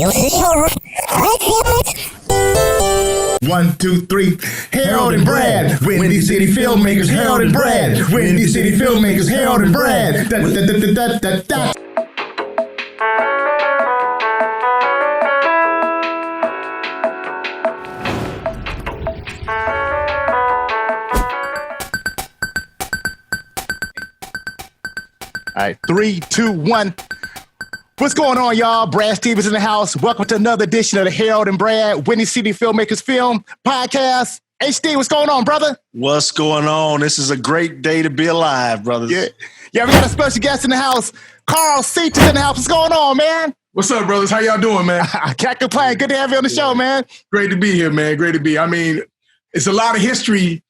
1, 2, 3. Harold and Brad, Windy City Filmmakers. Harold and Brad, Windy City Filmmakers. Harold and Brad. Da, da, da, da, da, da. All right, 3, 2, 1. What's going on, y'all? Brad Stevens in the house. Welcome to another edition of the Harold and Brad Windy City Filmmakers Film Podcast. HD, what's going on, brother? What's going on? This is a great day to be alive, brothers. Yeah, we got a special guest in the house. Carl Seaton in the house. What's going on, man? What's up, brothers? How y'all doing, man? I can't complain. Good to have you on the show, man. Great to be here, man. Great to be. I mean, it's a lot of history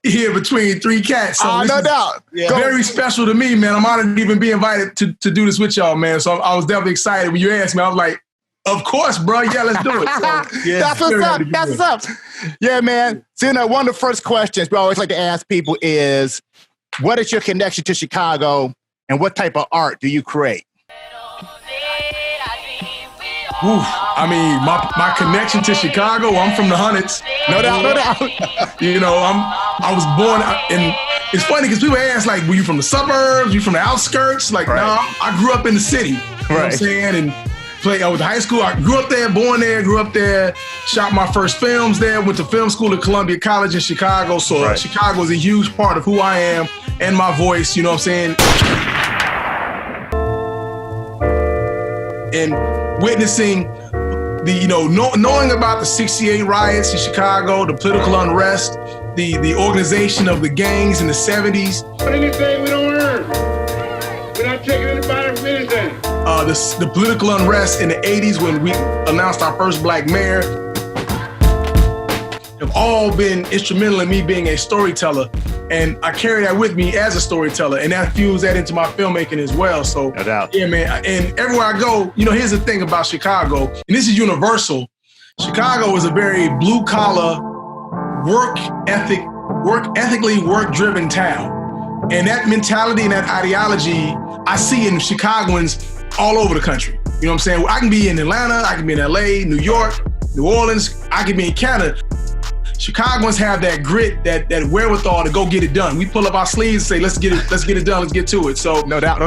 here between three cats. So no doubt. Yeah. Very special to me, man. I'm honored to even be invited to do this with y'all, man. So I was definitely excited when you asked me. I was like, of course, bro. Yeah, let's do it. So, yeah, That's what's up. That's what's up. Yeah, man. So, one of the first questions we always like to ask people is, what is your connection to Chicago and what type of art do you create? Oof. I mean, my connection to Chicago, I'm from the Hundreds. No doubt. You know, I was born in, it's funny because people ask, like, were you from the suburbs? You from the outskirts? Like, right. No, I grew up in the city. You know what I'm saying? And I was in high school. I grew up there, born there, grew up there, shot my first films there, went to film school at Columbia College in Chicago. So Chicago is a huge part of who I am and my voice, you know what I'm saying? And witnessing the, knowing about the 68 riots in Chicago, the political unrest, the organization of the gangs in the 70s. Anything we don't earn. We're not taking anybody from anything. The political unrest in the 80s when we announced our first black mayor have all been instrumental in me being a storyteller. And I carry that with me as a storyteller, and that fuels that into my filmmaking as well. So, no doubt. Yeah, man. And everywhere I go, here's the thing about Chicago, and this is universal. Chicago is a very blue collar, ethically work-driven town. And that mentality and that ideology I see in Chicagoans all over the country. You know what I'm saying? I can be in Atlanta, I can be in LA, New York, New Orleans, I can be in Canada. Chicagoans have that grit, that wherewithal to go get it done. We pull up our sleeves and say, let's get it done, let's get to it. So no doubt.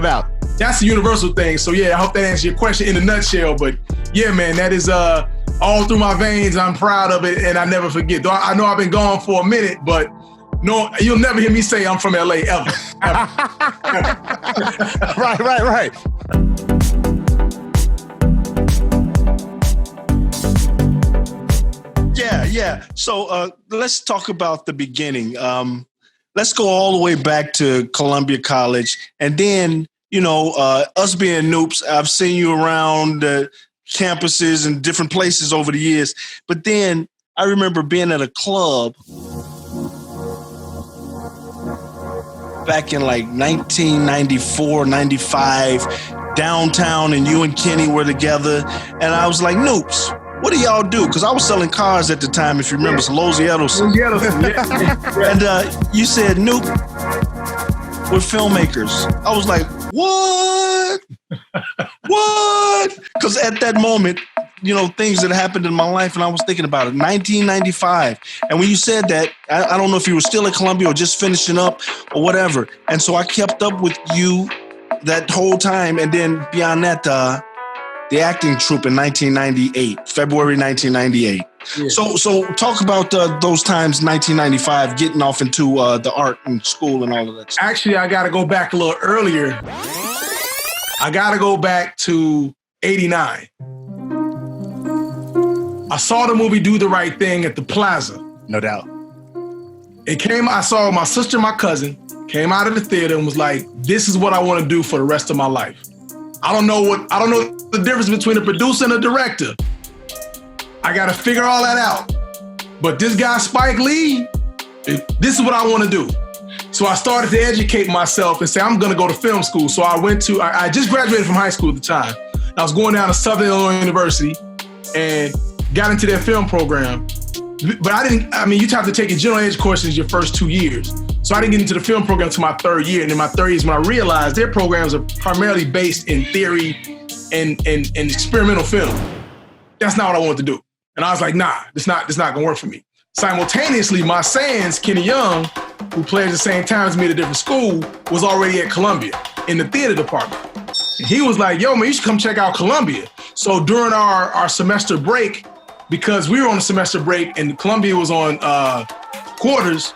That's the universal thing. So yeah, I hope that answers your question in a nutshell. But yeah, man, that is all through my veins. I'm proud of it and I never forget. Though I know I've been gone for a minute, but no, you'll never hear me say I'm from LA ever. Right. Yeah. So let's talk about the beginning. Let's go all the way back to Columbia College. And then, us being Noops, I've seen you around campuses and different places over the years. But then I remember being at a club back in like 1994, 95, downtown, and you and Kenny were together. And I was like, Noops, what do y'all do? Because I was selling cars at the time, if you remember, Los Edelson. And you said, Nope, we're filmmakers. I was like, what? What? Because at that moment, things that happened in my life, and I was thinking about it, 1995. And when you said that, I don't know if you were still at Columbia or just finishing up or whatever. And so I kept up with you that whole time. And then beyond that, the acting troupe in 1998, February 1998. Yeah. So talk about those times, 1995, getting off into the art and school and all of that stuff. Actually, I got to go back a little earlier. I got to go back to 89. I saw the movie Do the Right Thing at the Plaza. No doubt. I saw my sister and my cousin came out of the theater and was like, this is what I want to do for the rest of my life. I don't know the difference between a producer and a director. I got to figure all that out. But this guy, Spike Lee, this is what I want to do. So I started to educate myself and say, I'm going to go to film school. So I just graduated from high school at the time. I was going down to Southern Illinois University and got into their film program. But you'd have to take your general ed courses your first 2 years. So I didn't get into the film program until my third year. And in my third year is when I realized their programs are primarily based in theory and experimental film. that's not what I wanted to do. And I was like, nah, this not gonna work for me. Simultaneously, my Sans, Kenny Young, who played at the same time as me at a different school, was already at Columbia in the theater department. And he was like, yo, man, you should come check out Columbia. So during our semester break, because we were on a semester break and Columbia was on quarters,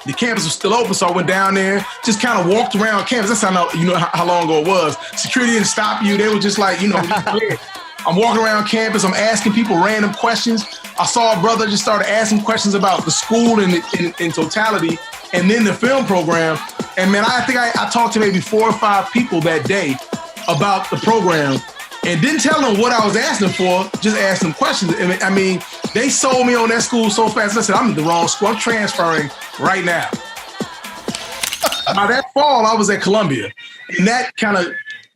the campus was still open, so I went down there, just kind of walked around campus. That's how long ago it was. Security didn't stop you. They were just like, I'm walking around campus. I'm asking people random questions. I saw a brother just started asking questions about the school in totality, and then the film program. And man, I think I talked to maybe 4 or 5 people that day about the program, and didn't tell them what I was asking for. Just asked them questions. I mean, they sold me on that school so fast. I said, I'm in the wrong school. I'm transferring right now. By that fall, I was at Columbia, and that kind of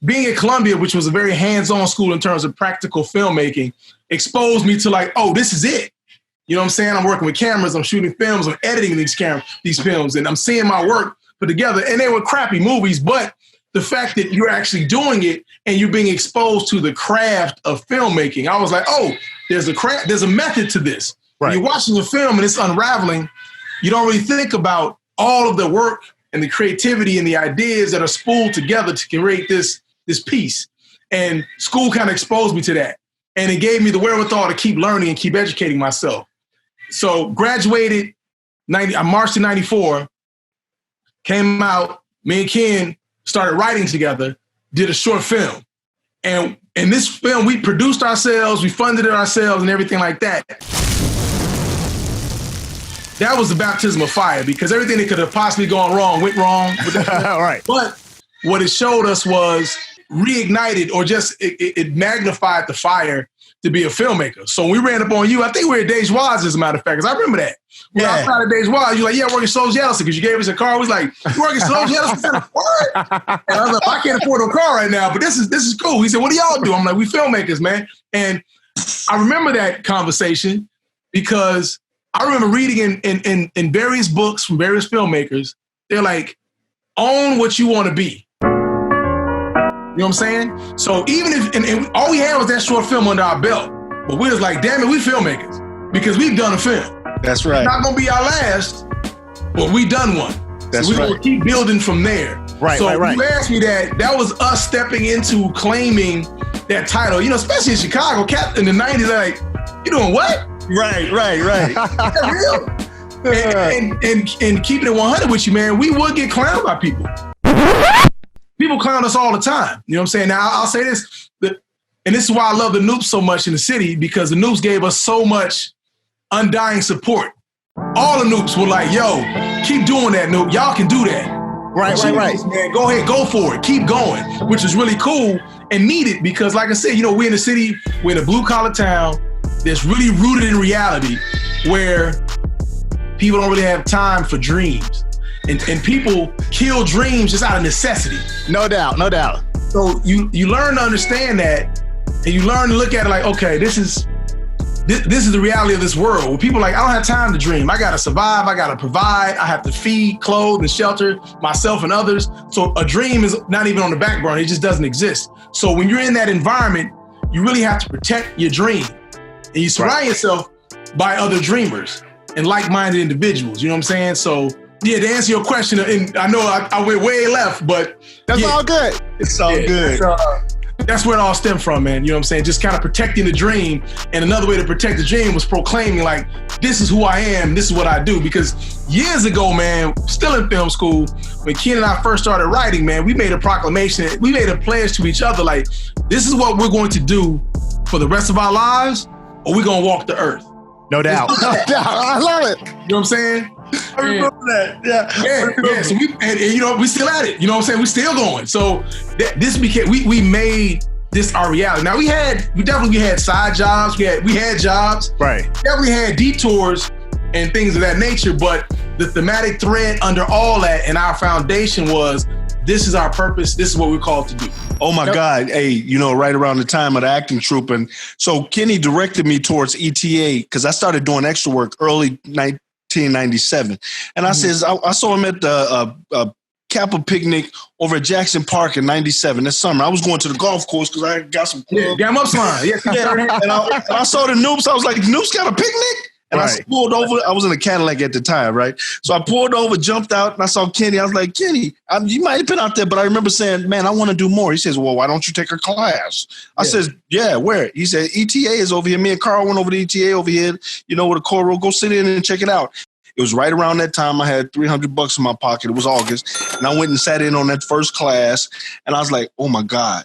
being at Columbia, which was a very hands-on school in terms of practical filmmaking, exposed me to like, oh, this is it. You know what I'm saying? I'm working with cameras, I'm shooting films, I'm editing these films, and I'm seeing my work put together. And they were crappy movies, but the fact that you're actually doing it and you're being exposed to the craft of filmmaking, I was like, oh, there's a method to this. Right. When you're watching a film and it's unraveling, you don't really think about all of the work and the creativity and the ideas that are spooled together to create this piece. And school kind of exposed me to that. And it gave me the wherewithal to keep learning and keep educating myself. So graduated, I marched in 94, came out, me and Ken started writing together, did a short film. And in this film, we produced ourselves, we funded it ourselves and everything like that. That was the baptism of fire because everything that could have possibly gone wrong went wrong. All right. But what it showed us was reignited or just it magnified the fire to be a filmmaker. So when we ran up on you, I think we were at Dejois, as a matter of fact, because I remember that. When I was at Dejois, you're like, yeah, working Slow Jealousy, because you gave us a car. I was like, you working Slow Jealousy? I said, what? And I was like, I can't afford a car right now, but this is cool. He said, what do y'all do? I'm like, we filmmakers, man. And I remember that conversation because I remember reading in various books from various filmmakers, they're like, own what you want to be. You know what I'm saying? So even if, and all we had was that short film under our belt, but we was like, damn it, we filmmakers because we've done a film. That's right. It's not gonna be our last, but we done one. That's so we're right. gonna keep building from there. Right, so right. you asked me that was us stepping into claiming that title. You know, especially in Chicago, in the 90s, like, you doing what? Right. Is that real? And keeping it 100 with you, man, we would get clowned by people. People clown us all the time. You know what I'm saying? Now, I'll say this, and this is why I love the Noops so much in the city, because the Noops gave us so much undying support. All the Noops were like, yo, keep doing that, Noop. Y'all can do that. Right. Man, go ahead, go for it. Keep going, which is really cool and needed because, like I said, you know, we're in a city, we're in a blue-collar town that's really rooted in reality where people don't really have time for dreams. And people kill dreams just out of necessity. No doubt. So you learn to understand that, and you learn to look at it like, okay, this is the reality of this world. Where people are like, I don't have time to dream. I gotta survive. I gotta provide. I have to feed, clothe, and shelter myself and others. So a dream is not even on the back burner. It just doesn't exist. So when you're in that environment, you really have to protect your dream, and you surround yourself by other dreamers and like-minded individuals. You know what I'm saying? So. Yeah, to answer your question, and I know I went way left, but that's all good. It's all good. That's where it all stemmed from, man. You know what I'm saying? Just kind of protecting the dream. And another way to protect the dream was proclaiming, like, this is who I am, this is what I do. Because years ago, man, still in film school, when Ken and I first started writing, man, we made a proclamation. We made a pledge to each other, like, this is what we're going to do for the rest of our lives, or we're going to walk the earth. No doubt. I love it. You know what I'm saying? I remember that. Yeah. So you know, we still at it. You know what I'm saying? We still going. So this became, we made this our reality. Now we definitely had side jobs. We had jobs. Right. We definitely had detours and things of that nature. But the thematic thread under all that and our foundation was, this is our purpose. This is what we're called to do. Oh my God. Hey, you know, right around the time of the acting troupe. And so Kenny directed me towards ETA because I started doing extra work early 1997. And I says, I saw him at the Kappa picnic over at Jackson Park in '97. That summer, I was going to the golf course because I got some. Game up slime. Yeah. And I saw the Noops. I was like, Noops got a picnic? And I pulled over. I was in a Cadillac at the time, right? So I pulled over, jumped out, and I saw Kenny. I was like, Kenny, you might have been out there, but I remember saying, man, I want to do more. He says, well, why don't you take a class? I says, yeah, where? He said, ETA is over here. Me and Carl went over to ETA over here, with a Coro. Go sit in and check it out. It was right around that time. I had $300 in my pocket. It was August. And I went and sat in on that first class. And I was like, oh, my God.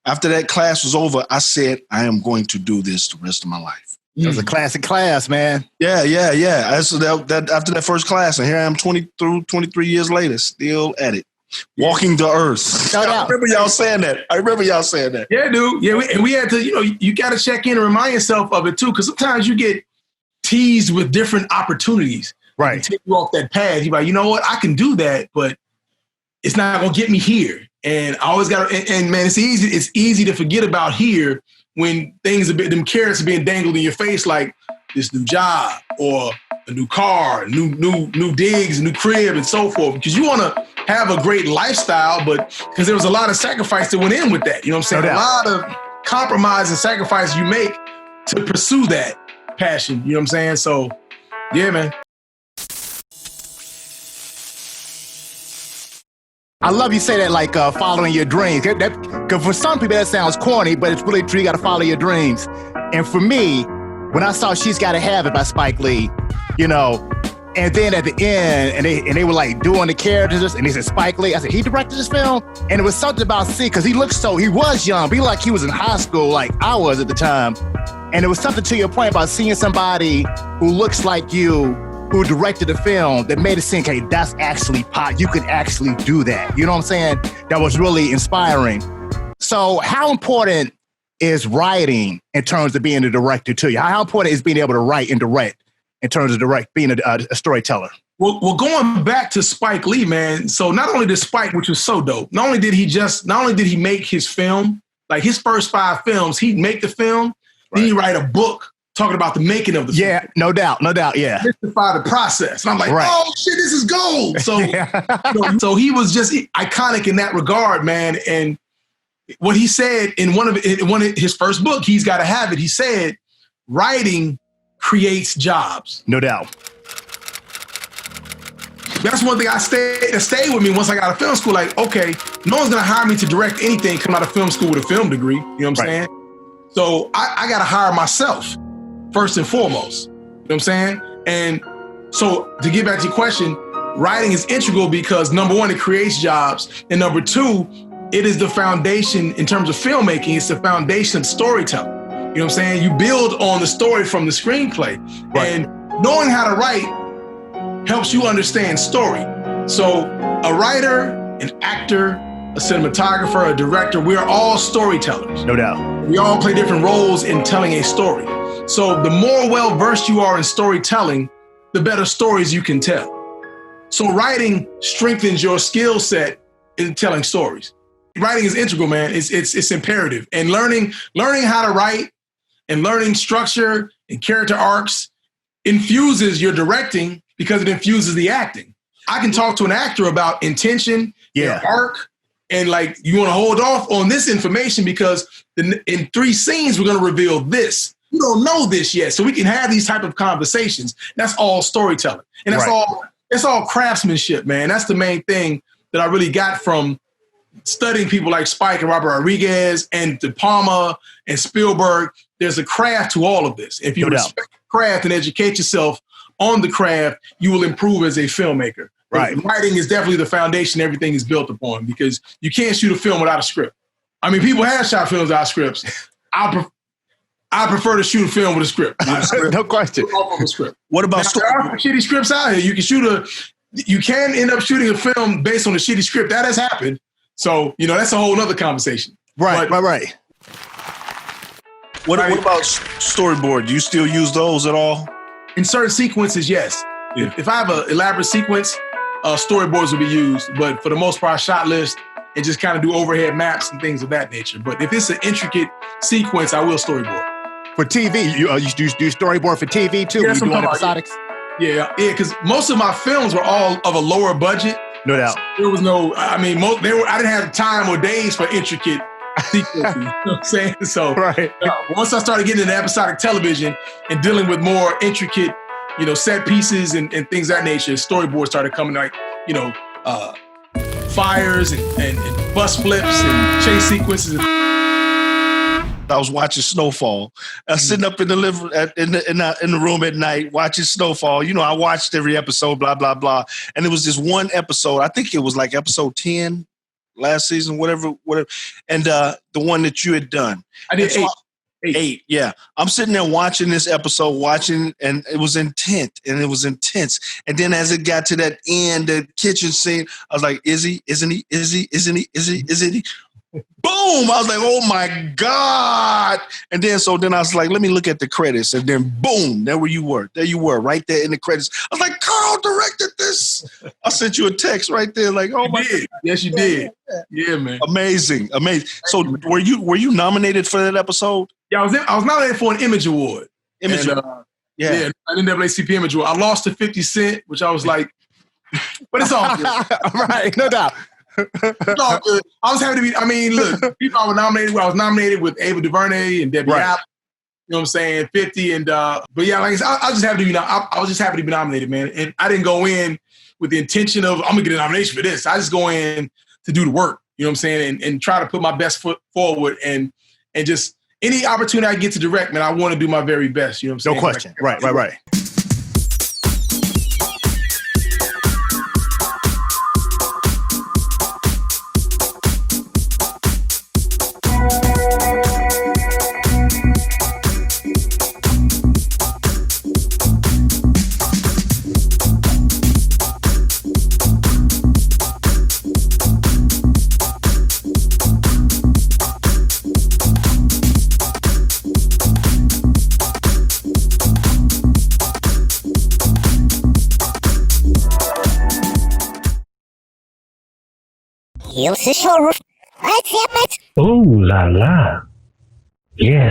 After that class was over, I said, I am going to do this the rest of my life. It was a classic class, man. Yeah. After that first class, and here I am 23 years later, still at it. Walking the earth. I remember y'all saying that. Yeah, dude. Yeah, and we had to, you got to check in and remind yourself of it, too, because sometimes you get teased with different opportunities. Right. Take you off that path. You're like, you know what? I can do that, but it's not going to get me here. And I always got to, and man, it's easy to forget about here when them carrots are being dangled in your face, like this new job or a new car, new digs, new crib, and so forth. Because you want to have a great lifestyle, but because there was a lot of sacrifice that went in with that. You know what I'm saying? A lot of compromise and sacrifice you make to pursue that passion. You know what I'm saying? So, yeah, man. I love you say that, like following your dreams. Because for some people that sounds corny, but it's really true. You got to follow your dreams. And for me, when I saw She's Gotta Have It by Spike Lee, and then at the end, and they were like doing the characters, and they said Spike Lee. I said, he directed this film? And it was something about because he was young, but he was in high school like I was at the time. And it was something to your point about seeing somebody who looks like you, who directed the film, that made it seem, okay, that's actually pop. You could actually do that. You know what I'm saying? That was really inspiring. So how important is writing in terms of being a director to you? How important is being able to write and direct in terms of being a storyteller? Well, going back to Spike Lee, man. So not only did Spike, which was so dope, not only did he make his film, like his first 5 films, he'd make the film, then he'd write a book talking about the making of the film. Yeah, no doubt, yeah. Justify the process. And I'm like, oh shit, this is gold. So, so he was just iconic in that regard, man. And what he said in one of his first book, He's Gotta Have It, he said, writing creates jobs. No doubt. That's one thing that stayed with me once I got out of film school. Like, okay, no one's gonna hire me to direct anything coming out of film school with a film degree. You know what I'm saying? So I gotta hire myself first and foremost. You know what I'm saying? And so to get back to your question, writing is integral because number one, it creates jobs. And number two, it is the foundation in terms of filmmaking. It's the foundation of storytelling. You know what I'm saying? You build on the story from the screenplay. Right. And knowing how to write helps you understand story. So a writer, an actor, a cinematographer, a director, we're all storytellers. No doubt. We all play different roles in telling a story. So the more well-versed you are in storytelling, the better stories you can tell. So writing strengthens your skill set in telling stories. Writing is integral, man. It's imperative. And learning how to write and learning structure and character arcs infuses your directing because it infuses the acting. I can talk to an actor about intention, their arc, and like, you want to hold off on this information because in 3 scenes, we're going to reveal this. You don't know this yet. So we can have these type of conversations. That's all storytelling. And that's all craftsmanship, man. That's the main thing that I really got from studying people like Spike and Robert Rodriguez and De Palma and Spielberg. There's a craft to all of this. If you respect the craft and educate yourself on the craft, you will improve as a filmmaker. Right. Writing is definitely the foundation everything is built upon because you can't shoot a film without a script. I mean, people have shot films without scripts. I prefer to shoot a film with a script. No question. What about there are some shitty scripts out here? You can end up shooting a film based on a shitty script. That has happened. So, that's a whole other conversation. Right. What about storyboard? Do you still use those at all? In certain sequences, yes. Yeah. If I have an elaborate sequence, storyboards will be used. But for the most part, shot list and just kind of do overhead maps and things of that nature. But if it's an intricate sequence, I will storyboard. For TV, you do storyboard for TV too? Yeah, you doing episodics? Yeah, because most of my films were all of a lower budget. No doubt. There was no, I mean, I didn't have time or days for intricate sequences. You know what I'm saying? So Right. Once I started getting into episodic television and dealing with more intricate, set pieces and things of that nature, storyboards started coming, like, fires and bus flips and chase sequences. I was watching Snowfall. I was sitting up in the in the room at night watching Snowfall. I watched every episode, blah blah blah. And it was this one episode. I think it was like episode 10 last season, whatever. And the one that you had done. I did eight. Yeah, I'm sitting there watching this episode, and it was intense. And then as it got to that end, the kitchen scene, I was like, "Is he? Isn't he? Is he? Isn't he? Is he? Isn't he?" Boom! I was like, "Oh my God!" And then I was like, "Let me look at the credits." And then boom, there you were, right there in the credits. I was like, "Carl directed this." I sent you a text right there, like, "Oh my God!" Yes, you did. Yeah, man. Amazing. So were you nominated for that episode? Yeah, I was nominated for an Image Award. Yeah, NAACP Image Award. I lost to 50 Cent, which I was like, but it's all good. Right, no doubt. It's all good. I was happy to be. I mean, look, people I was nominated with Ava DuVernay and Debbie App. You know what I'm saying? 50 and but yeah, like I said, I was just happy to be. I was just happy to be nominated, man. And I didn't go in with the intention of I'm gonna get a nomination for this. I just go in to do the work. You know what I'm saying? And try to put my best foot forward and just any opportunity I get to direct, man, I want to do my very best. You know what I'm saying? No question. Right. Oh la la. Yes.